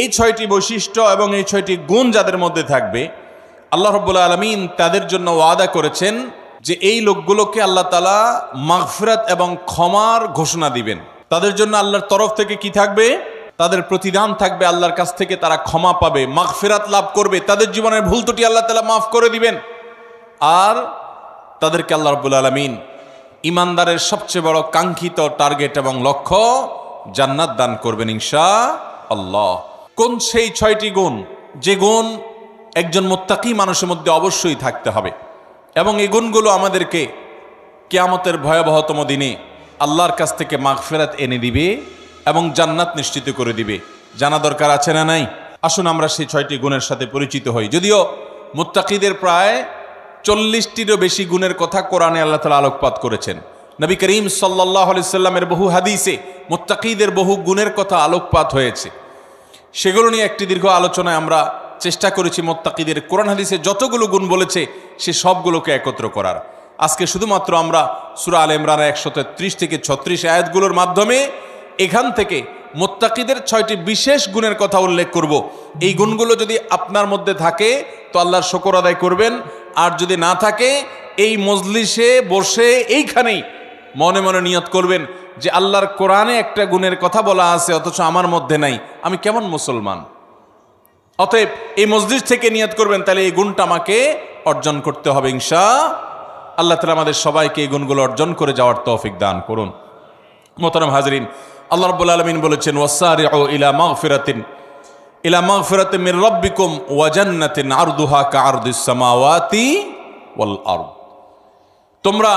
এই 6টি বৈশিষ্ট্য এবং এই 6টি গুণ যাদের মধ্যে থাকবে, আল্লাহ রাব্বুল আলামিন তাদের জন্য ওয়াদা করেছেন যে এই লোকগুলোকে আল্লাহ তাআলা মাগফিরাত এবং ক্ষমার ঘোষণা দিবেন। তাদের জন্য আল্লাহর তরফ থেকে কি থাকবে? তাদের প্রতিদান থাকবে, আল্লাহর কাছ থেকে তারা ক্ষমা পাবে, মাগফিরাত লাভ করবে, তাদের জীবনের ভুল ত্রুটি আল্লাহ তাআলা মাফ করে দিবেন। আর তাদেরকে আল্লাহ রাব্বুল আলামিন ইমানদারের সবচেয়ে বড় কাঙ্ক্ষিত টার্গেট এবং লক্ষ্য জান্নাত দান করবেন ইনশাআল্লাহ। কোন সেই 6টি গুণ, যে গুণ একজন মুত্তাকি মানুষের মধ্যে অবশ্যই থাকতে হবে, এবং এই গুণগুলো আমাদেরকে কিয়ামতের ভয়াবহতম দিনে আল্লাহর কাছ থেকে মাগফিরাত এনে দিবে এবং জান্নাত নিশ্চিত করে দিবে। জানা দরকার আছে না নাই? আসুন আমরা সেই 6টি গুণের সাথে পরিচিত হই। যদিও মুত্তাকিদের প্রায় 40টিরও বেশি গুণের কথা কোরআনে আল্লাহ তাআলা আলোকপাত করেছেন। নবী করিম সাল্লাল্লাহু আলাইহি সাল্লামের বহু হাদিসে মুত্তাকিদের বহু গুণের কথা আলোকপাত হয়েছে। সেগুলো নিয়ে একটি দীর্ঘ আলোচনায় আমরা চেষ্টা করেছি মুত্তাকিদের কোরআন হাদিসে যতগুলো গুণ বলেছে সে সবগুলোকে একত্র করার। আজকে শুধুমাত্র আমরা সূরা আলে ইমরানের 133 থেকে 36 আয়াতগুলোর মাধ্যমে এখান থেকে মুত্তাকিদের 6টি বিশেষ গুণের কথা উল্লেখ করব। এই গুণগুলো যদি আপনার মধ্যে থাকে তো আল্লাহর শুকর আদায় করবেন, আর যদি না থাকে এই মজলিসে বসে এইখানেই মনে মনে নিয়ত করবেন যে আল্লাহর কোরআনে একটা গুণের কথা বলা আছে অথচ আমার মধ্যে নাই, আমি কেমন মুসলমান। অতএব এই মজলিস থেকে নিয়ত করবেন, তাহলে এই গুণটা আমাকে অর্জন করতে হবে ইনশাআল্লাহ তাআলা আমাদের সবাইকে এই গুণগুলো অর্জন করে যাওয়ার তৌফিক দান করুন। মোহতারাম হাজরিন, আল্লাহ রাব্বুল আলামিন বলেছেন ওয়াসারিউ ইলা মাগফিরাতিন মির রাব্বিকুম ওয়া জান্নাতিন আরদুহা কাআরদিস সামাওয়াতি ওয়াল আরদ। তোমরা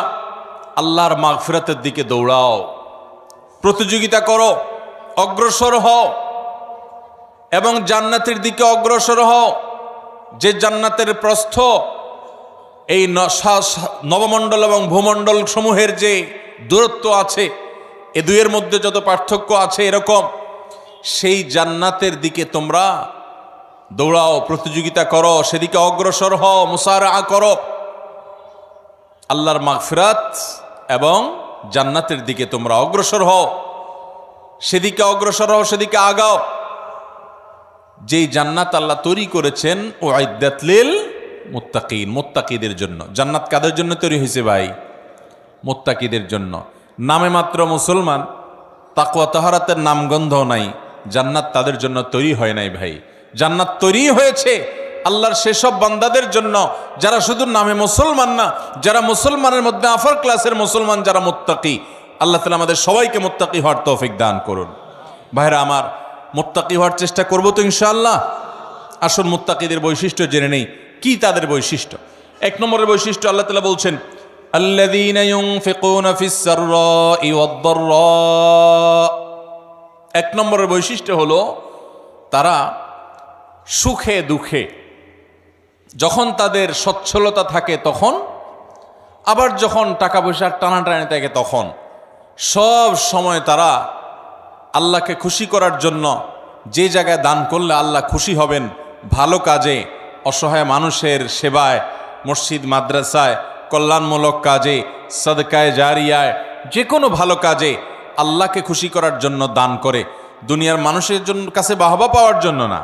আল্লাহর মাগফিরাতের দিকে দৌড়াও, প্রতিযোগিতা করো, অগ্রসর হও এবং জান্নাতের দিকে অগ্রসর হও। যে জান্নাতের প্রস্থ এই নবমণ্ডল এবং ভূমণ্ডল সমূহের যে দূরত্ব আছে, এ দুয়ের মধ্যে যত পার্থক্য আছে এরকম, সেই জান্নাতের দিকে তোমরা দৌড়াও, প্রতিযোগিতা করো, সেদিকে অগ্রসর হও, মুসারা করো। আল্লাহর মাগফিরাত এবং জান্নাতের দিকে তোমরা অগ্রসর হও, সেদিকে অগ্রসর হও, সেদিকে আগাও। যেই জান্নাত আল্লাহ তৈরি করেছেন উইদ্দাত লিল মুত্তাকিন, মুত্তাকিদের জন্য। জান্নাত কাদের জন্য তৈরি হয়েছে ভাই? মুত্তাকিদের জন্য। নামে মাত্র মুসলমান, তাকওয়া তাহারাতের নামগন্ধ নাই, জান্নাত তাদের জন্য তৈরি হয় নাই ভাই। জান্নাত তৈরি হয়েছে আল্লাহর সেসব বান্দাদের জন্য যারা শুধু নামে মুসলমান না, যারা মুসলমানের মধ্যে আফার ক্লাসের মুসলমান, যারা মুত্তাকি। আল্লাহ তাআলা আমাদের সবাইকে মুত্তাকি হওয়ার তৌফিক দান করুন। ভাইরা আমার, মুত্তাকি হওয়ার চেষ্টা করব তো ইনশাআল্লাহ। আসুন মুত্তাকিদের বৈশিষ্ট্য জেনে নেই। কি তাদের বৈশিষ্ট্য? 1 নম্বরের বৈশিষ্ট্য আল্লাহ তাআলা বলছেন আল্লাযীনা ইউনফিকুনা ফিস সাররাই ওয়াদ দাররা। 1 নম্বরের বৈশিষ্ট্য হলো তারা সুখে দুঃখে, যখন তাদের সচ্ছলতা থাকে তখন, আবার যখন টাকা পয়সার টানাটানি থাকে তখন, সব সময় তারা আল্লাহকে খুশি করার জন্য যে জায়গায় দান করলে আল্লাহ খুশি হবেন, ভালো কাজে, অসহায় মানুষের সেবায়, মসজিদ মাদ্রাসায়, কল্যাণমূলক কাজে, সাদকায়ে জারিয়ায়, যে কোনো ভালো কাজে আল্লাহকে খুশি করার জন্য দান করে। দুনিয়ার মানুষের জন্য কাছে বাহবা পাওয়ার জন্য না,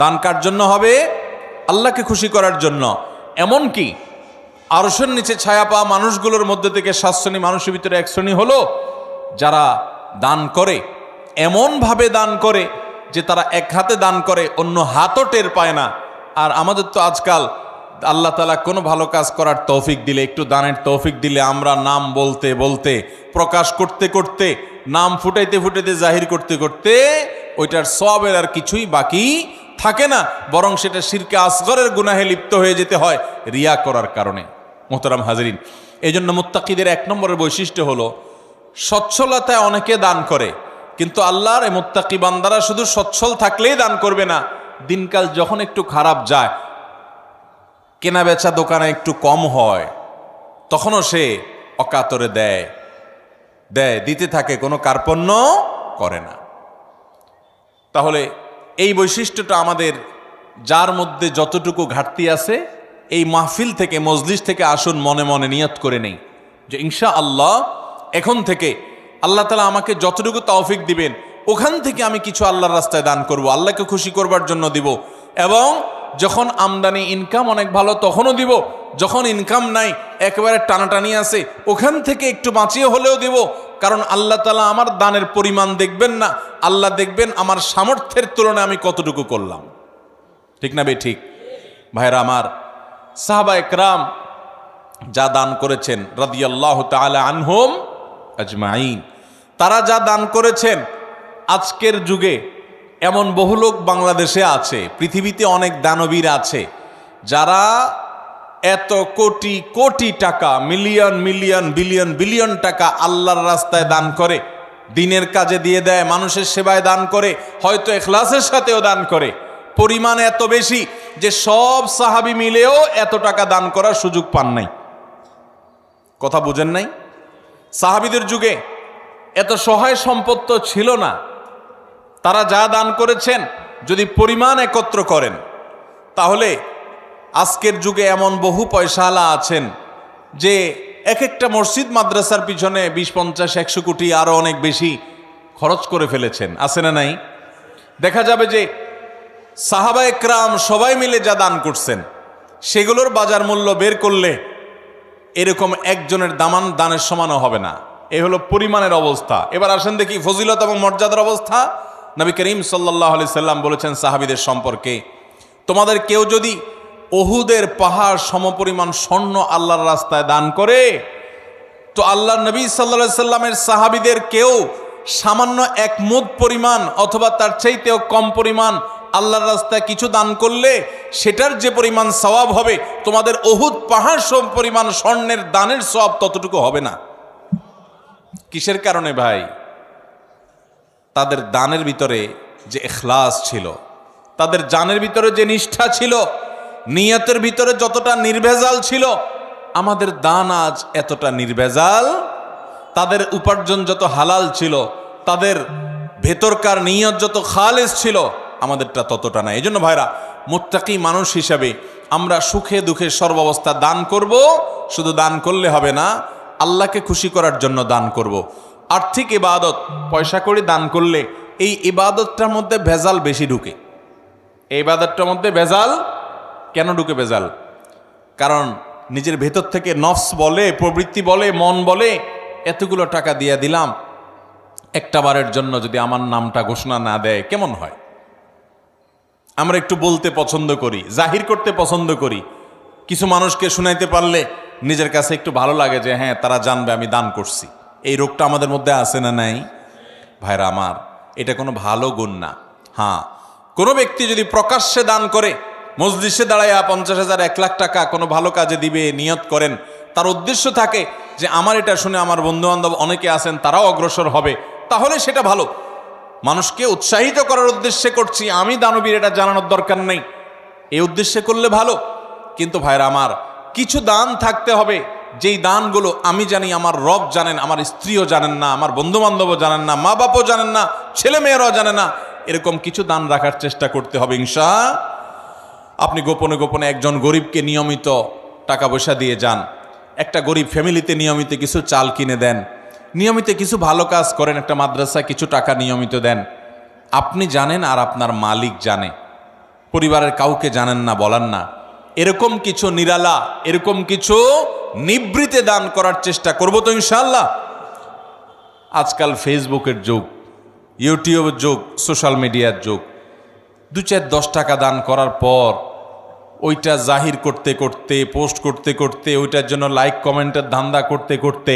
দান কার জন্য হবে? আল্লাহকে খুশি করার জন্য। এমনকি আরশের নিচে ছায়া পাওয়া মানুষগুলোর মধ্যে থেকে 7 শ্রেণী মানুষের ভিতরে 1 শ্রেণী হলো যারা দান করে, এমনভাবে দান করে যে তারা এক হাতে দান করে, অন্য হাতও টের পায় না। আর আমাদের তো আজকাল আল্লাহ তাআলা কোনো ভালো কাজ করার তৌফিক দিলে, একটু দানের তৌফিক দিলে, আমরা নাম বলতে বলতে, প্রকাশ করতে করতে, নাম ফুটাইতে ফুটাইতে, জাহির করতে করতে ওইটার সওয়াবের আর কিছুই বাকি থাকে না, বরং সেটা শিরকে আসগরের গুনাহে লিপ্ত হয়ে যেতে হয় রিয়া করার কারণে। মোহতারাম হাজরিন, এই জন্য মুত্তাকিদের 1 নম্বরের বৈশিষ্ট্য হলো সচ্ছলতায় অনেকে দান করে, কিন্তু আল্লাহর এই মুত্তাকি বান্দারা শুধু সচ্ছল থাকলেই দান করবে না, দিনকাল যখন একটু খারাপ যায়, কেনা বেচা দোকানে একটু কম হয়, তখনও সে অকাতরে দেয়, দিতে থাকে, কোনো কার্পণ্য করে না। তাহলে এই বৈশিষ্ট্যটা আমাদের, যার মধ্যে যতটুকু ঘাটতি আছে, এই মাহফিল থেকে, মজলিস থেকে আসুন মনে মনে নিয়ত করে নেই যে ইনশাআল্লাহ এখন থেকে আল্লাহ তাআলা আমাকে যতটুকু তৌফিক দিবেন ওখান থেকে আমি কিছু আল্লাহর রাস্তায় দান করব, আল্লাহকে খুশি করবার জন্য দিব। এবং যখন আমদানি ইনকাম অনেক ভালো তখনও দিব, যখন ইনকাম নাই একেবারে টানাটানি আছে ওখান থেকে একটু বাঁচিয়ে হলেও দিব। কারণ আল্লাহ তাআলা আমার দানের পরিমাণ দেখবেন না, আল্লাহ দেখবেন আমার সামর্থ্যের তুলনায় আমি কতটুকু করলাম। ঠিক না বে ঠিক? ভাইরা আমার, সাহাবা একরাম যা দান করেছেন রাদিয়াল্লাহু তাআলা আনহুম আজমাইন, তারা যা দান করেছেন, আজকের যুগে এমন বহু লোক বাংলাদেশে আছে, পৃথিবীতে অনেক দানবীর আছে যারা এত কোটি কোটি টাকা, মিলিয়ন মিলিয়ন বিলিয়ন বিলিয়ন টাকা আল্লাহর রাস্তায় দান করে, দিনের কাজে দিয়ে দেয়, মানুষের সেবায় দান করে, হয়তো ইখলাসের সাথেও দান করে। পরিমাণ এত বেশি যে সব সাহাবী মিলেও এত টাকা দান করার সুযোগ পান নাই। কথা বুঝেন নাই? সাহাবীদের যুগে এত সহায় সম্পদ তো ছিল না। তারা যা দান করেছেন যদি পরিমাণ একত্র করেন, তাহলে আজকের যুগে এমন বহু পয়সাওয়ালা আছেন যে এক একটা মসজিদ মাদ্রাসার পিছনে 20, 50, 100 কোটি আরো অনেক বেশি খরচ করে ফেলেছেন। আছে না নাই? দেখা যাবে যে সাহাবা একরাম সবাই মিলে যা দান করছেন সেগুলোর বাজার মূল্য বের করলে এরকম একজনের দানের সমানও হবে না। এই হলো পরিমাণের অবস্থা। এবার আসেন দেখি ফজিলত এবং মর্যাদার অবস্থা। নবী করিম সাল্লাল্লাহু আলাইহি সাল্লাম বলেছেন সাহাবীদের সম্পর্কে, তোমাদের কেউ যদি উহুদের পাহাড় সমপরিমাণ স্বর্ণ আল্লাহর রাস্তায় দান করে, তো আল্লাহর নবী সাল্লাল্লাহু আলাইহি সাল্লামের সাহাবীদের কেউ সামান্য 1 মুদ পরিমাণ অথবা তার চাইতেও কম পরিমাণ আল্লাহর রাস্তায় কিছু দান করলে সেটার যে পরিমাণ সওয়াব হবে, তোমাদের উহুদ পাহাড় সম পরিমাণ স্বর্ণের দানের সওয়াব ততটুকু হবে না। কিসের কারণে ভাই? তাদের দানের ভিতরে যে ইখলাস ছিল, তাদের জানের ভিতরে যে নিষ্ঠা ছিল, নিয়তের ভিতরে যতটা নির্ভেজাল ছিল, আমাদের দান আজ এতটা নির্ভেজাল। তাদের উপার্জন যত হালাল ছিল, তাদের ভেতরকার নিয়ত যত খালেস ছিল, আমাদেরটা ততটা না। এই জন্য ভাইরা, মুত্তাকি মানুষ হিসাবে আমরা সুখে দুঃখে সর্বাবস্থা দান করব। শুধু দান করলে হবে না, আল্লাহকে খুশি করার জন্য দান করব। আর্থিক ইবাদত পয়সা করে দান করলে এই ইবাদতটার মধ্যে ভেজাল বেশি ঢুকে। এই ইবাদতটার মধ্যে ভেজাল কেন ঢুকে? ভেজাল কারণ নিজের ভেতর থেকে নফস বলে, প্রবৃত্তি বলে, মন বলে, এতগুলো টাকা দিয়ে দিলাম, একটা বারের জন্য যদি আমার নামটা ঘোষণা না দেয় কেমন হয়? আমরা একটু বলতে পছন্দ করি, জাহির করতে পছন্দ করি। কিছু মানুষকে শুনাইতে পারলে নিজের কাছে একটু ভালো লাগে যে হ্যাঁ, তারা জানবে আমি দান করছি। এই রোগটা আমাদের মধ্যে আছে না নাই? ভাইরা আমার, এটা কোনো ভালো গুণ না। হ্যাঁ, কোনো ব্যক্তি যদি প্রকাশ্যে দান করে, মজলিসে দাঁড়াইয়া 50,000, 1 লাখ টাকা কোনো ভালো কাজে দিবে নিয়ত করেন, তার উদ্দেশ্য থাকে যে আমার এটা শুনে আমার বন্ধুবান্ধব অনেকে আছেন তারাও অগ্রসর হবে, তাহলে সেটা ভালো। মানুষকে উৎসাহিত করার উদ্দেশ্যে করছি, আমি দানবীর এটা জানানোর দরকার নেই, এই উদ্দেশ্যে করলে ভালো। কিন্তু ভাইরা আমার, কিছু দান থাকতে হবে যেই দানগুলো আমি জানি, আমার রব জানেন, আমার স্ত্রীও জানেন না, আমার বন্ধুবান্ধবও জানেন না, মা বাপও জানেন না, ছেলে মেয়েরাও জানে না। এরকম কিছু দান রাখার চেষ্টা করতে হবে ইনশাআল্লাহ। আপনি গোপনে গোপনে একজন গরিবকে নিয়মিত টাকা পয়সা দিয়ে যান, একটা গরিব ফ্যামিলিতে নিয়মিত কিছু চাল কিনে দেন, নিয়মিত কিছু ভালো কাজ করেন, একটা মাদ্রাসা কিছু টাকা নিয়মিত দেন। আপনি জানেন আর আপনার মালিক জানে, পরিবারের কাউকে জানেন না, বলেন না। এরকম কিছু নিরালা, এরকম কিছু নিবৃতে দান করার চেষ্টা করব তো ইনশাআল্লাহ। আজকাল ফেসবুকের যুগ, ইউটিউবের যুগ, সোশ্যাল মিডিয়ার যুগ। 2, 4, 10 টাকা দান করার পর ওইটা জাহির করতে করতে, পোস্ট করতে করতে, ওইটার জন্য লাইক কমেন্টের ধান্দা করতে করতে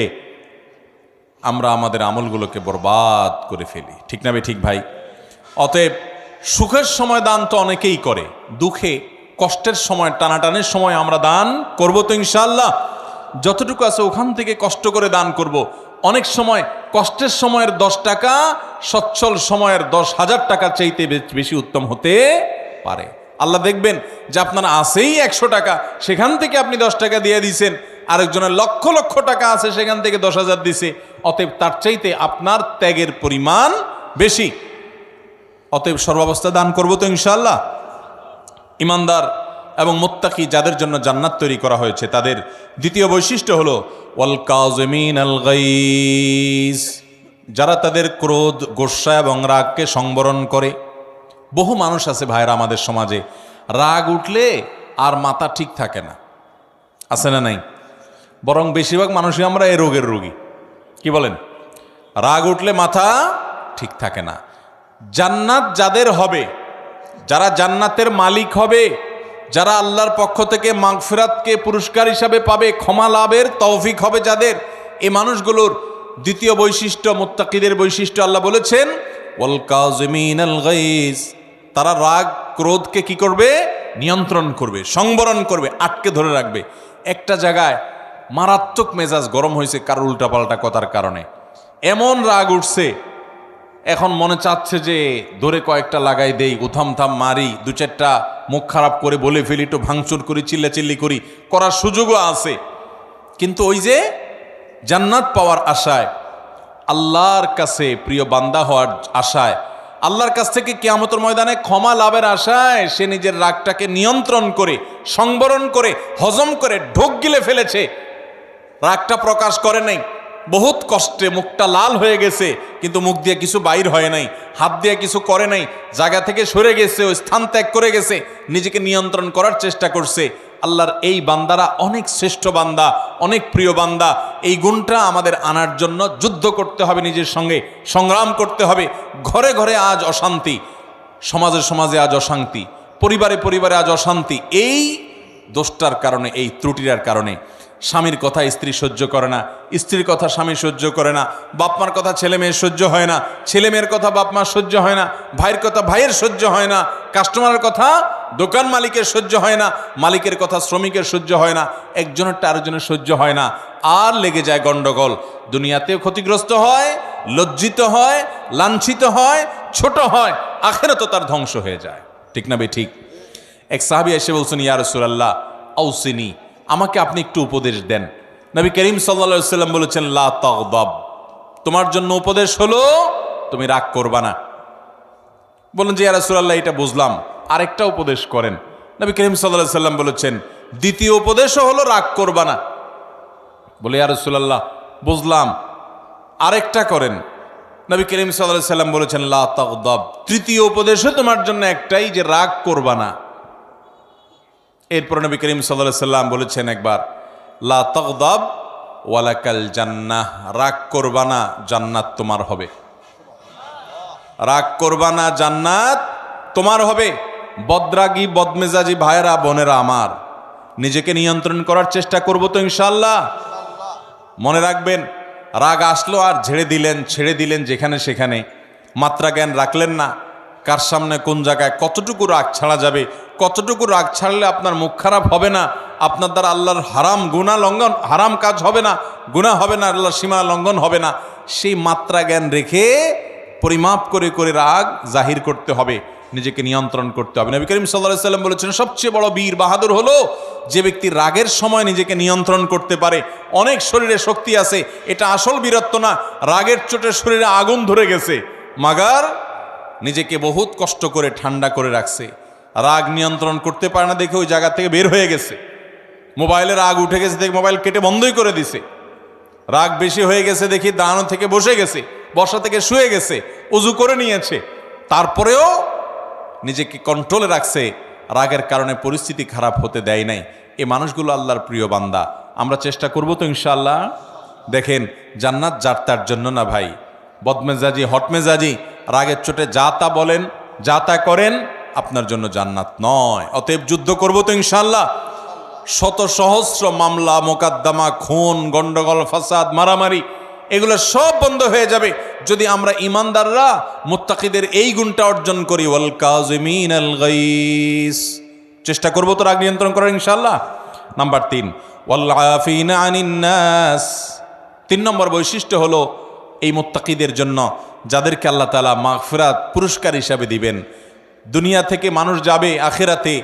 আমরা আমাদের আমলগুলোকে বরবাদ করে ফেলি। ঠিক না ঠিক ভাই? অতএব সুখের সময় দান তো অনেকেই করে, দুঃখে কষ্টের সময়, টানাটানের সময় আমরা দান করব তো ইনশাআল্লাহ। যতটুকু আছে ওখান থেকে কষ্ট করে দান করব। অনেক সময় কষ্টের সময়ের 10 টাকা সচ্ছল সময়ের 10,000 টাকা চাইতে বেশি উত্তম হতে পারে। আল্লাহ দেখবেন যে আপনার আছেই 100 টাকা, সেখান থেকে আপনি 10 টাকা দিয়ে দিয়েছেন, আরেকজনের লক্ষ লক্ষ টাকা আছে, সেখান থেকে 10,000 দিছে। অতএব তার চাইতে আপনার ত্যাগের পরিমাণ বেশি। অতএব সর্বাবস্থা দান করব তো ইনশাআল্লাহ। ইমানদার এবং মুত্তাকি যাদের জন্য জান্নাত তৈরি করা হয়েছে, তাদের দ্বিতীয় বৈশিষ্ট্য হলো ওয়াল কাযিমিনাল গাইজ। যারা তাদের ক্রোধ, গোস্বা এবং রাগকে সংবরণ করে। বহু মানুষ আছে ভাইরা আমাদের সমাজে, রাগ উঠলে আর মাথা ঠিক থাকে না, আছে না নাই? বরং বেশিরভাগ মানুষই আমরা এই রোগের রোগী। কি বলেন? রাগ উঠলে মাথা ঠিক থাকে না। জান্নাত যাদের হবে, যারা জান্নাতের মালিক হবে, যারা আল্লাহর পক্ষ থেকে মাগফিরাতকে পুরস্কার হিসাবে পাবে, ক্ষমা লাভের তৌফিক হবে যাদের, এই মানুষগুলোর দ্বিতীয় বৈশিষ্ট্য, মুত্তাকিদের বৈশিষ্ট্য আল্লাহ বলেছেন ওয়াল কাযিমিনাল গাইজ, তারা রাগ ক্রোধকে কি করবে? নিয়ন্ত্রণ করবে, সংবরণ করবে, আটকে ধরে রাখবে। একটা জায়গায় মারাত্মক মেজাজ গরম হয়েছে কারোর উল্টাপাল্টা কথার কারণে, এমন রাগ উঠছে, এখন মনে চাচ্ছে যে ধরে কয়েকটা লাগাই দেই, উথাম থাম মারি, দু চারটা মুখ খারাপ করে বলে ফেলি, একটু ভাঙচুর করি, চিল্লাচিল্লি করি, করার সুযোগও আছে। কিন্তু ওই যে জান্নাত পাওয়ার আশায়, আল্লাহর কাছে প্রিয় বান্দা হওয়ার আশায়, আল্লাহর কাছ থেকে কিয়ামতের ময়দানে ক্ষমা লাভের আশায় সে নিজের রাগটাকে নিয়ন্ত্রণ করে, সংবরণ করে, হজম করে ঢোক গিলে ফেলেছে। রাগটা প্রকাশ করে নাই, বহুত কষ্টে মুখটা লাল হয়ে গেছে, কিন্তু মুখ দিয়ে কিছু বাইর হয় নাই, হাত দিয়ে কিছু করে নাই, জায়গা থেকে সরে গেছে, ওই স্থান ত্যাগ করে গেছে, নিজেকে নিয়ন্ত্রণ করার চেষ্টা করছে। আল্লাহর এই বান্দারা অনেক শ্রেষ্ঠ বান্দা, অনেক প্রিয় বান্দা। এই গুণটা আমাদের আনার জন্য যুদ্ধ করতে হবে, নিজের সঙ্গে সংগ্রাম করতে হবে। ঘরে ঘরে আজ অশান্তি, সমাজে সমাজে আজ অশান্তি, পরিবারে পরিবারে আজ অশান্তি। এই দোষটার কারণে, এই ত্রুটির কারণে। স্বামীর কথা স্ত্রী সহ্য করে না, স্ত্রীর কথা স্বামী সহ্য করে না, বাপমার কথা ছেলে মেয়ের সহ্য হয় না, ছেলে মেয়ের কথা বাপমার সহ্য হয় না, ভাইয়ের কথা ভাইয়ের সহ্য হয় না, কাস্টমারের কথা দোকান মালিকের সহ্য হয় না, মালিকের কথা শ্রমিকের সহ্য হয় না, একজনেরটা আরেকজনের সহ্য হয় না, আর লেগে যায় গন্ডগোল। দুনিয়াতেও ক্ষতিগ্রস্ত হয়, লজ্জিত হয়, লাঞ্ছিত হয়, ছোট হয়, আখিরাতেও তার ধ্বংস হয়ে যায়। ঠিক না বে ঠিক? এক সাহাবী এসে বলছেন, ইয়া রাসূলুল্লাহ আউসিনি, আমাকে আপনি একটু উপদেশ দেন। নবী করিম সাল্লাল্লাহু আলাইহি ওয়াসাল্লাম বলেছেন, লা তাগদাব, তোমার জন্য উপদেশ হলো তুমি রাগ করবা না। বলেন যে ইয়া রাসূলুল্লাহ এটা বুঝলাম, আরেকটা উপদেশ করেন। নবী করিম সাল্লাল্লাহু আলাইহি ওয়াসাল্লাম বলেছেন, দ্বিতীয় উপদেশও হলো রাগ করবা না। বলে ইয়া রাসূলুল্লাহ বুঝলাম, আরেকটা করেন। নবী করিম সাল্লাল্লাহু আলাইহি ওয়াসাল্লাম বলেছেন, লা তাগদাব, তৃতীয় উপদেশও তোমার জন্য একটাই, যে রাগ করবা না। এরপর নবী করিম সাল্লাল্লাহু আলাইহি ওয়াসাল্লাম বলেছেন একবার, লা তাগদাব ওয়ালাকাল জান্নাহ, রাগ করবা না, জান্নাত তোমার হবে। রাগ করবা না, জান্নাত তোমার হবে। বদরাগী বদমেজাজি ভাইরা বোনেরা আমার, নিজেকে নিয়ন্ত্রণ করার চেষ্টা করব তো ইনশাআল্লাহ। মনে রাখবেন, রাগ আসলো আর ছেড়ে দিলেন যেখানে সেখানে, মাত্রা জ্ঞান রাখলেন না। কার সামনে কোন জায়গায় কতটুকু রাগ ছাড়া যাবে, কতটুকু রাগ ছাড়লে আপনার মুখ খারাপ হবে না, আপনার দ্বারা আল্লাহর হারাম কাজ হবে না, গুনাহ হবে না, আল্লাহর সীমা লঙ্ঘন হবে না, সেই মাত্রা জ্ঞান রেখে পরিমাপ করে করে রাগ জাহির করতে হবে, নিজেকে নিয়ন্ত্রণ করতে হবে। নবী করিম সাল্লাল্লাহু আলাইহি ওয়াসাল্লাম বলেছেন, সবচেয়ে বড় বীর বাহাদুর হলো যে ব্যক্তি রাগের সময় নিজেকে নিয়ন্ত্রণ করতে পারে। অনেক শরীরে শক্তি আছে, এটা আসল বীরত্ব না, রাগের চোটে শরীরে আগুন ধরে গেছে, মাগার নিজেকে বহুত কষ্ট করে ঠান্ডা করে রাখছে। রাগ নিয়ন্ত্রণ করতে পারে না দেখে ওই জায়গা থেকে বের হয়ে গেছে। মোবাইলে রাগ উঠে গেছে দেখে মোবাইল কেটে বন্ধই করে দিছে। রাগ বেশি হয়ে গেছে দেখি দাঁড়ানো থেকে বসে গেছে, বসা থেকে শুয়ে গেছে, উজু করে নিয়েছে, তারপরেও নিজেকে কন্ট্রোলে রাখছে, রাগের কারণে পরিস্থিতি খারাপ হতে দেয় নাই। এই মানুষগুলো আল্লাহর প্রিয় বান্দা। আমরা চেষ্টা করব তো ইনশাআল্লাহ। দেখেন, জান্নাত যার তার জন্য না ভাই। বদমেজাজি, হটমেজাজি, রাগের চোটে যা তা বলেন, যা তা করেন, আপনার জন্য জান্নাত নয়। অতএব যুদ্ধ করব তো ইনশাআল্লাহ। শত সহস্র মামলা মোকদ্দমা, খুন, গন্ডগোল, ফাসাদ, মারামারি, এগুলো সব বন্ধ হয়ে যাবে যদি আমরা ইমানদাররা মুত্তাকিদের এই গুণটা অর্জন করি, ওয়াল কাযিমিনাল গাইস। চেষ্টা করব তো রাগ নিয়ন্ত্রণ করার ইনশাআল্লাহ। নাম্বার 3, ওয়াল আফিনা আনিন নাস। 3 নম্বর বৈশিষ্ট্য হলো এই মুত্তাকিদের জন্য, যাদেরকে আল্লাহ তাআলা মাগফিরাত পুরস্কার হিসাবে দিবেন। দুনিয়া থেকে মানুষ যাবে আখিরাতে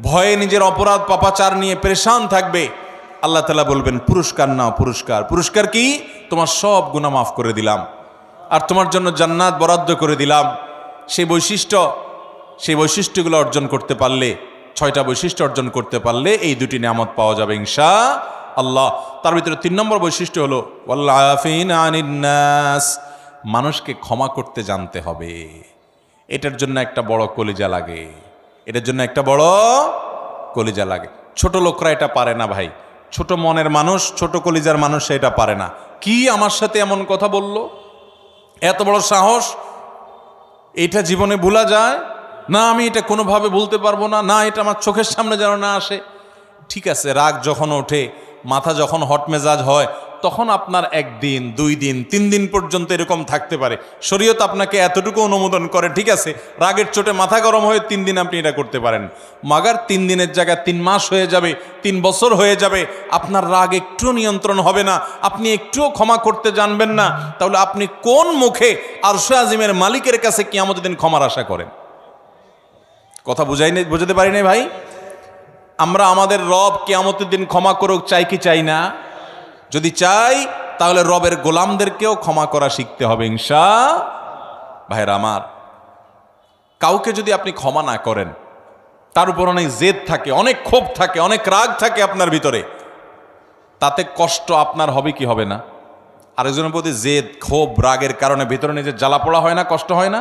ভয়ে নিজের অপরাধ পাপাচার নিয়ে পেরেশান থাকবে। আল্লাহ তাআলা বলবেন, পুরস্কার নাও, পুরস্কার। পুরস্কার কি? তোমার সব গুনাহ মাফ করে দিলাম, আর তোমার জন্য জান্নাত বরাদ্দ করে দিলাম। সেই বৈশিষ্ট্যগুলো অর্জন করতে পারলে, 6টা বৈশিষ্ট্য অর্জন করতে পারলে এই 2টি নিয়ামত পাওয়া যাবে ইনশাআল্লাহ। তার ভিতরে 3 নম্বর বৈশিষ্ট্য হলো ওয়াল আফিনা আনিন নাস। মানুষকে ক্ষমা করতে জানতে হবে। এটার জন্য একটা বড় কলিজা লাগে, এটার জন্য একটা বড় কলিজা লাগে। ছোট লোকরা এটা পারে না ভাই, ছোট মনের মানুষ, ছোট কলিজার মানুষ এটা পারে না। কি আমার সাথে এমন কথা বলল, এত বড় সাহস, এটা জীবনে ভোলা যায় না, আমি এটা কোনোভাবে ভুলতে পারবো না, না এটা আমার চোখের সামনে যেন না আসে। ঠিক আছে, রাগ যখন ওঠে, মাথা যখন হট মেজাজ হয়, তখন আপনার 1 দিন 2 দিন 3 দিন পর্যন্ত এরকম থাকতে পারে। শরীয়ত আপনাকে এতটুকু অনুমোদন করে, ঠিক আছে রাগের চোটে মাথা গরম হয়ে 3 দিন আপনি এটা করতে পারেন। মাগার 3 দিনের জায়গায় 3 মাস হয়ে যাবে, 3 বছর হয়ে যাবে, আপনার রাগ একটুও নিয়ন্ত্রণ হবে না, আপনি একটুও ক্ষমা করতে জানবেন না, তাহলে আপনি কোন মুখে আরশে আজিমের মালিকের কাছে কিয়ামতের দিন ক্ষমার আশা করেন? কথা বুঝাতে পারি নাই ভাই? আমরা আমাদের রব কিয়ামতের দিন ক্ষমা করুক চাই কি চাই না? যদি চাই তাহলে রবের গোলামদেরকেও ক্ষমা করা শিখতে হবে ভাইরা আমার। কাউকে যদি আপনি ক্ষমা না করেন, তার উপর অনেক জেদ থাকে, অনেক ক্ষোভ থাকে, অনেক রাগ থাকে আপনার ভিতরে, তাতে কষ্ট আপনার হবে কি হবে না? আরেকজনের প্রতি জেদ ক্ষোভ রাগের কারণে ভিতরে নিজের জ্বালা পোড়া হয় না, কষ্ট হয় না?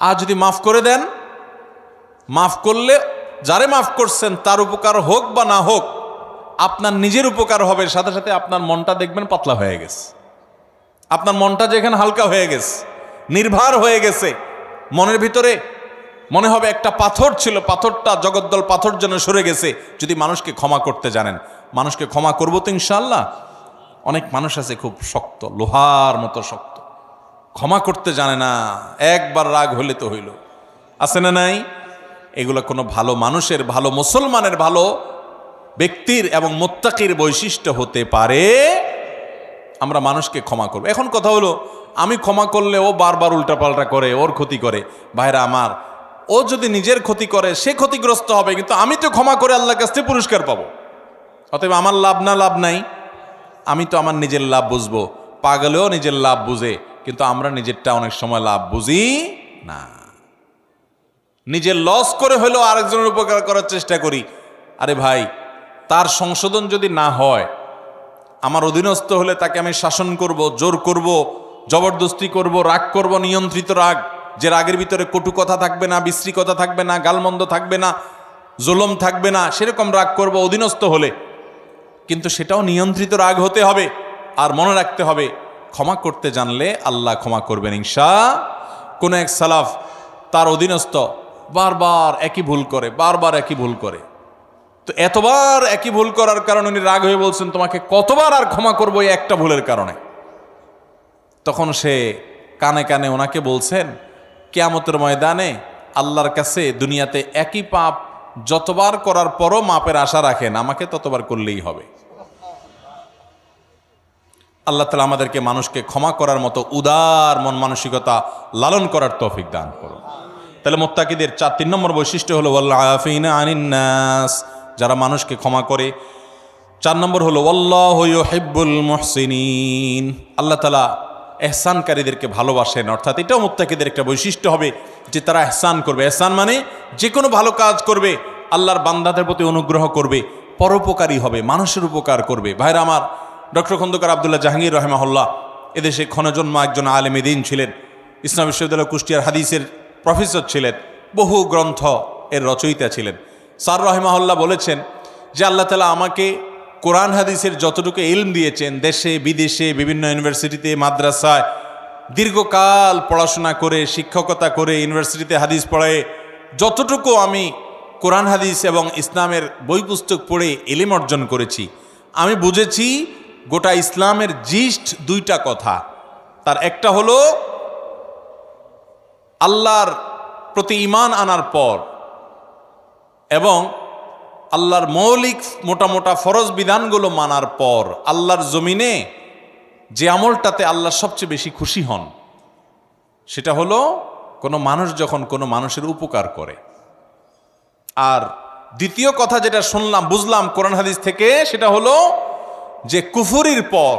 আর যদি মাফ করে দেন, মাফ করলে যারে মাফ করছেন তার উপকার হোক বা না হোক, আপনার নিজের উপকার হবে, সাথে সাথে আপনার মনটা দেখবেন পাতলা হয়ে গেছে, আপনার মনটা যেখানে হালকা হয়ে গেছে, নির্ভার হয়ে গেছে, মনের ভিতরে মনে হবে একটা পাথর ছিল, পাথরটা জগদ্দল পাথর যেন সরে গেছে। যদি মানুষকে ক্ষমা করতে জানেন, মানুষকে ক্ষমা করবো তো ইনশাআল্লাহ। অনেক মানুষ আছে খুব শক্ত, লোহার মতো শক্ত, ক্ষমা করতে জানে না, একবার রাগ হইলে তো হইল, আছে না নাই? এগুলো কোনো ভালো মানুষের, ভালো মুসলমানের, ভালো ব্যক্তির এবং মুত্তাকির বৈশিষ্ট্য হতে পারে। আমরা মানুষকে ক্ষমা করব। এখন কথা হলো, আমি ক্ষমা করলে ও বারবার উল্টাপাল্টা করে, ওর ক্ষতি করে। ভাইরা আমার, ও যদি নিজের ক্ষতি করে সে ক্ষতিগ্রস্ত হবে, কিন্তু আমি তো ক্ষমা করে আল্লাহর কাছ থেকে পুরস্কার পাবো। অতএব আমার লাভ না লাভ নাই, আমি তো আমার নিজের লাভ বুঝবো। পাগলেও নিজের লাভ বুঝে, কিন্তু আমরা নিজেরটা অনেক সময় লাভ বুঝি না। নিজের লস করে হলেও আরেকজনের উপকার করার চেষ্টা করি। আরে ভাই, তার সংশোধন যদি না হয়, আমার অধীনস্থ হলে তাকে আমি শাসন করব, জোর করব, জবরদস্তি করব, রাগ করব, নিয়ন্ত্রিত রাগ, যে রাগের ভিতরে কটু কথা থাকবে না, বিশ্রী কথা থাকবে না, গালমন্দ থাকবে না, জুলুম থাকবে না, সেরকম রাগ করব অধীনস্থ হলে। কিন্তু সেটাও নিয়ন্ত্রিত রাগ হতে হবে। আর মনে রাখতে হবে, ক্ষমা করতে জানলে আল্লাহ ক্ষমা করবেন ইনশাআল্লাহ। কোন এক সালাফ, তার অধীনস্থ বারবার একই ভুল করে, বারবার একই ভুল করে, তো এতবার একই ভুল করার কারণে উনি রাগ হয়ে বলছেন, তোমাকে কতবার আর ক্ষমা করবো এই একটা ভুলের কারণে? তখন সে কানে কানে ওনাকে বলছেন, কিয়ামতের ময়দানে আল্লাহর কাছে দুনিয়াতে একই পাপ যতবার করার পরও মাপের আশা রাখেন, আমাকে ততবার করলেই হবে। আল্লাহ তাআলা আমাদেরকে মানুষকে ক্ষমা করার মতো উদার মন মানসিকতা লালন করার তৌফিক দান করুন। তাহলে মুত্তাকিদের 3 নম্বর বৈশিষ্ট্য হলো ওয়াল্লাফিনা আনিন নাস, যারা মানুষকে ক্ষমা করে। 4 নম্বর হলো ওয়াল্লাহু ইউহিব্বুল মুহসিনিন, আল্লাহ তাআলা ইহসানকারীদেরকে ভালোবাসেন। অর্থাৎ এটাও মুত্তাকিদের একটা বৈশিষ্ট্য হবে যে তারা ইহসান করবে। ইহসান মানে যে কোনো ভালো কাজ করবে, আল্লাহর বান্দাদের প্রতি অনুগ্রহ করবে, পরোপকারী হবে, মানুষের উপকার করবে। ভাইরা আমার, ডক্টর খন্দকার আব্দুল্লাহ জাহাঙ্গীর রাহিমাহুল্লাহ এদেশে ক্ষণজন্ম একজন আলেমে দ্বীন ছিলেন, ইসলাম বিশ্ববিদ্যালয় কুষ্টিয়ার হাদিসের প্রফেসর ছিলেন, বহু গ্রন্থ এর রচয়িতা ছিলেন। স্যার রাহিমাহুল্লাহ বলেছেন যে আল্লাহ তাআলা আমাকে কোরআন হাদিসের যতটুকু ইলম দিয়েছেন, দেশে বিদেশে বিভিন্ন ইউনিভার্সিটিতে মাদ্রাসায় দীর্ঘকাল পড়াশোনা করে, শিক্ষকতা করে, ইউনিভার্সিটিতে হাদিস পড়ায় যতটুকু আমি কোরআন হাদিস এবং ইসলামের বই পুস্তক পড়ে ইলম অর্জন করেছি, আমি বুঝেছি গোটা ইসলামের জিস্ট 2টা কথা। তার একটা হলো আল্লাহর প্রতি ঈমান আনার পর এবং আল্লাহর মৌলিক মোটা মোটা ফরজ বিধানগুলো মানার পর আল্লাহর জমিনে যে আমলটাতে আল্লাহ সবচেয়ে বেশি খুশি হন, সেটা হলো কোনো মানুষ যখন কোনো মানুষের উপকার করে। আর দ্বিতীয় কথা যেটা শুনলাম, বুঝলাম কোরআন হাদিস থেকে, সেটা হলো যে কুফরির পর,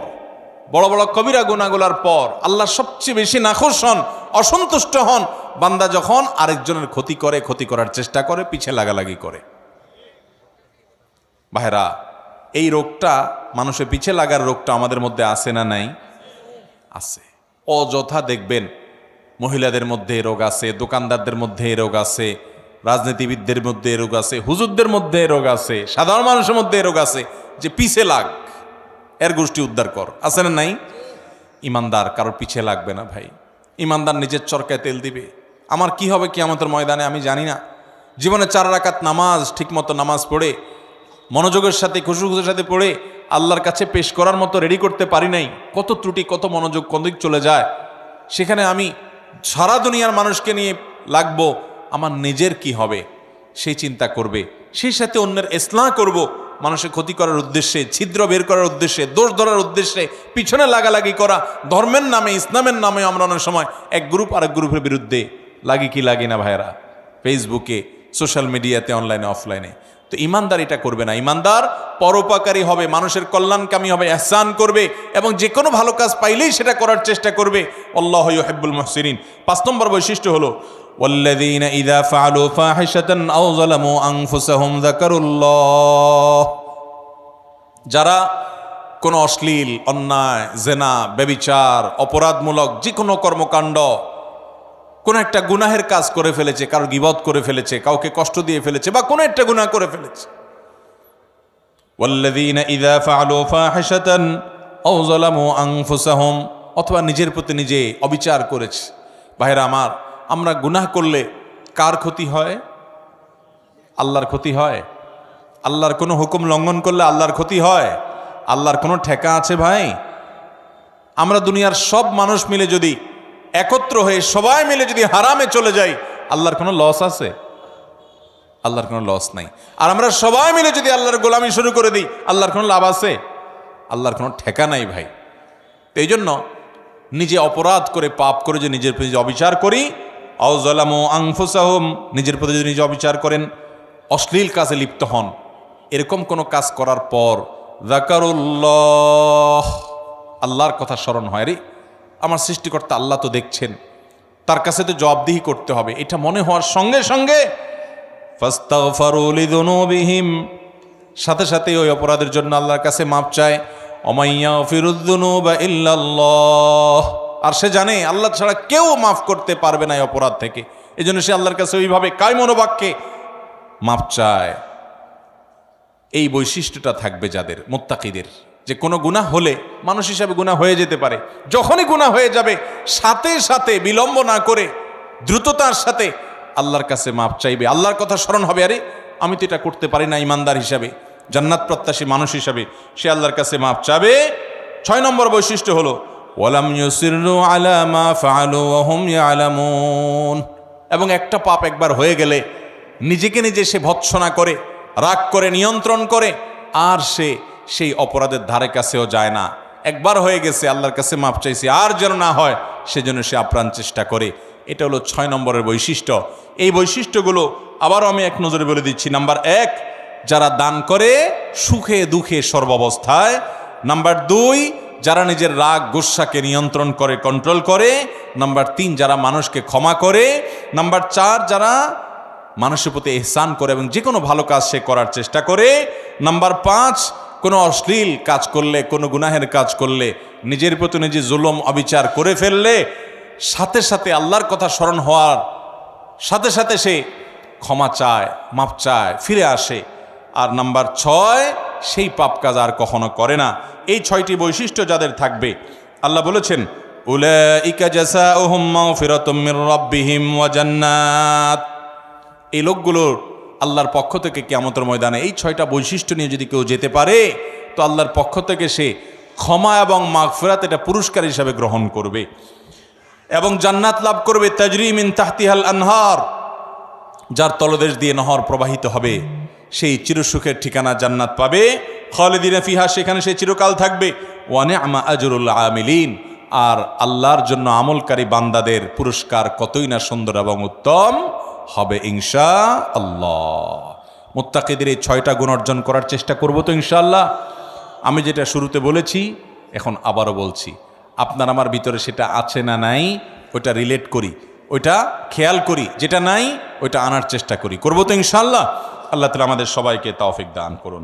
বড় বড় কবিরা গুনাহগুলোর পর আল্লাহ সবচেয়ে বেশি নাখুশ হন, অসন্তুষ্ট হন বান্দা যখন আরেকজনের ক্ষতি করে, ক্ষতি করার চেষ্টা করে, পিছে লাগালাগি করে। ভাইরা, এই রোগটা, মানুষের পিছে লাগার রোগটা আমাদের মধ্যে আছে না নাই? আছে। অযথা দেখবেন মহিলাদের মধ্যে এ রোগ আছে, দোকানদারদের মধ্যে এ রোগ আছে, রাজনীতিবিদদের মধ্যে এ রোগ আছে, হুজুরদের মধ্যে এ রোগ আছে, সাধারণ মানুষের মধ্যে এ রোগ আছে, যে পিছে লাগ, এর গোষ্ঠী উদ্ধার কর, আছে না নাই? ইমানদার কারোর পিছে লাগবে না ভাই। ইমানদার নিজের চরকায় তেল দিবে। আমার কি হবে কিয়ামতের ময়দানে আমি জানি না। জীবনে 4 রাকাত নামাজ ঠিকমতো নামাজ পড়ে মনোযোগের সাথে খুশুখুশুর সাথে পড়ে আল্লাহর কাছে পেশ করার মতো রেডি করতে পারি নাই। কত ত্রুটি, কত মনোযোগ কোন দিক চলে যায়। সেখানে আমি সারা দুনিয়ার মানুষকে নিয়ে লাগবো, আমার নিজের কি হবে সেই চিন্তা করবে, সেই সাথে অন্যের ইসলাহ করব, মানুষের ক্ষতি করার উদ্দেশ্যে, ছিদ্র বের করার উদ্দেশ্যে, দোষ ধরার উদ্দেশ্যে পিছনে লাগালাগি করা, ধর্মের নামে, ইসলামের নামে আমরা অনেক সময় এক গ্রুপ আরেক গ্রুপের বিরুদ্ধে লাগি কি লাগি না ভাইরা, ফেসবুকে, সোশ্যাল মিডিয়াতে, অনলাইনে, অফলাইনে। তো ইমানদার এটা করবে না। ইমানদার পরোপকারী হবে, মানুষের কল্যাণকামী হবে, ইহসান করবে এবং যে কোনো ভালো কাজ পাইলেই সেটা করার চেষ্টা করবে। আল্লাহু ইউহিব্বুল মুহসিনিন। 5 নম্বর বৈশিষ্ট্য হলো ওয়াল্লাযীনা ইযা ফাআলু ফাহিশাতান আও যালামু আনফুসাহুম যাকারুল্লাহ। যারা কোনো অশ্লীল, অন্যায়, জেনা, ব্যভিচার, অপরাধমূলক যে কোনো কর্মকাণ্ড, কোনো একটা গুনাহের কাজ করে ফেলেছে, কারোর গীবত করে ফেলেছে, কাউকে কষ্ট দিয়ে ফেলেছে বা কোনো একটা গুনাহ করে ফেলেছে, ওয়াল্লাযীনা ইযা ফাআলু ফাহিশাতান আও যালামু আনফুসাহুম, অথবা নিজের প্রতি নিজে অবিচার করেছে। ভাইরা আমার, আমরা গুনাহ করলে কার ক্ষতি হয়? আল্লাহর ক্ষতি হয়। আল্লাহর কোনো হুকুম লঙ্ঘন করলে আল্লাহর ক্ষতি হয়। আল্লাহর কোনো ঠেকা আছে ভাই? আমরা দুনিয়ার সব মানুষ মিলে যদি একত্র হয়ে সবাই মিলে যদি হারামে চলে যাই, আল্লাহর কোনো লস আছে? আল্লাহর কোনো লস নাই। আর আমরা সবাই মিলে যদি আল্লাহর গোলামি শুরু করে দিই, আল্লাহর কোনো লাভ আছে? আল্লাহর কোনো ঠেকা নাই ভাই। তো এই জন্য নিজে অপরাধ করে, পাপ করে যে নিজের প্রতি অবিচার করি, আও যালামু আনফুসাহুম, নিজের প্রতি যদি নিজে অবিচার করেন, অশ্লীল কাজে লিপ্ত হন, এরকম কোনো কাজ করার পর যাকারুল্লাহ, আল্লাহর কথা স্মরণ হয়, রে আমার সৃষ্টিকর্তা আল্লাহ তো দেখছেন, তার কাছে তো জবাবদিহি করতে হবে, এটা মনে হওয়ার সঙ্গে সঙ্গে ফাস্তাগফারু লিযুনুবিহিম, সাথে সাথে ওই অপরাধের জন্য আল্লাহর কাছে মাপ চায়। ওমাইয়াগফিরুয যুনুবা ইল্লাল্লাহ, আর সে জানে আল্লাহ ছাড়া কেউ মাফ করতে পারবে না এই অপরাধ থেকে। এই জন্য সে আল্লাহর কাছে ওইভাবে কায় মনোবাক্যে মাপ চায়। এই বৈশিষ্ট্যটা থাকবে যাদের, মুত্তাকিদের, যে কোনো গুনাহ হলে মানুষ হিসাবে গুনাহ হয়ে যেতে পারে, যখনই গুনাহ হয়ে যাবে সাথে সাথে বিলম্ব না করে দ্রুততার সাথে আল্লাহর কাছে মাপ চাইবে। আল্লাহর কথা স্মরণ হবে, আরে আমি তো এটা করতে পারি না, ইমানদার হিসাবে, জান্নাত প্রত্যাশী মানুষ হিসাবে সে আল্লাহর কাছে মাপ চাবে। 6 নম্বর বৈশিষ্ট্য হলো ওয়ালাম ইউসিরু আলা মা ফাআলু ওয়া হুম ইয়ালামুন, এবং একটা পাপ একবার হয়ে গেলে নিজেকে নিজে সে ভৎসনা করে, রাগ করে, নিয়ন্ত্রণ করে, আর সে সেই অপরাধের ধারে কাছেও যায় না। একবার হয়ে গেছে, আল্লাহর কাছে মাপ চাইছে, আর যেন না হয় সেজন্য সে আপ্রাণ চেষ্টা করে। এটা হলো 6 নম্বরের বৈশিষ্ট্য। এই বৈশিষ্ট্যগুলো আবারও আমি এক নজরে বলে দিচ্ছি। নাম্বার 1, যারা দান করে সুখে দুঃখে সর্বাবস্থায়। নাম্বার 2, যারা নিজের রাগ গুসাকে নিয়ন্ত্রণ করে, কন্ট্রোল করে। নাম্বার 3, যারা মানুষকে ক্ষমা করে। নাম্বার 4, যারা মানুষের প্রতি ইহসান করে এবং যে কোনো ভালো কাজ সে করার চেষ্টা করে। নাম্বার 5, কোনো অশ্লীল কাজ করলে, কোনো গুনাহের কাজ করলে, নিজের প্রতি নিজে জুলুম অবিচার করে ফেললে সাথে সাথে আল্লাহর কথা স্মরণ হওয়ার সাথে সাথে সে ক্ষমা চায়, মাপ চায়, ফিরে আসে। আর নাম্বার 6, সেই পাপ কাজ আর কখনো করে না। এই 6টি বৈশিষ্ট্য যাদের থাকবে, আল্লাহ বলেছেন উলাইকা জাযাউহুম মাগফিরাতুম মির রাব্বিহিম ওয়া জান্নাত। এই লোকগুলোর আল্লাহর পক্ষ থেকে কিয়ামতের ময়দানে এই 6টা বৈশিষ্ট্য নিয়ে যদি কেউ যেতে পারে, তো আল্লাহর পক্ষ থেকে সে ক্ষমা এবং মাগফিরাত এটা পুরস্কার হিসাবে গ্রহণ করবে এবং জান্নাত লাভ করবে। তাজরি মিন তাহতিহাল আনহার, যার তলদেশ দিয়ে নহর প্রবাহিত হবে, সেই চিরসুখের ঠিকানা জান্নাত পাবে। খালিদিনা ফিহা, সেখানে সে চিরকাল থাকবে। ওয়া নি'মা আজরুল আমিলিন, আর আল্লাহর জন্য আমলকারী বান্দাদের পুরস্কার কতই না সুন্দর এবং উত্তম হবে ইনশাআল্লাহ। মুত্তাকিদের এই 6টা গুণ অর্জন করার চেষ্টা করব তো ইনশাআল্লাহ। আমি যেটা শুরুতে বলেছি এখন আবারও বলছি, আপনার আমার ভিতরে সেটা আছে না নাই ওইটা রিলেট করি, ওইটা খেয়াল করি, যেটা নাই ওইটা আনার চেষ্টা করি, করবো তো ইনশাআল্লাহ। আল্লাহ তাআলা আমাদের সবাইকে তৌফিক দান করুন।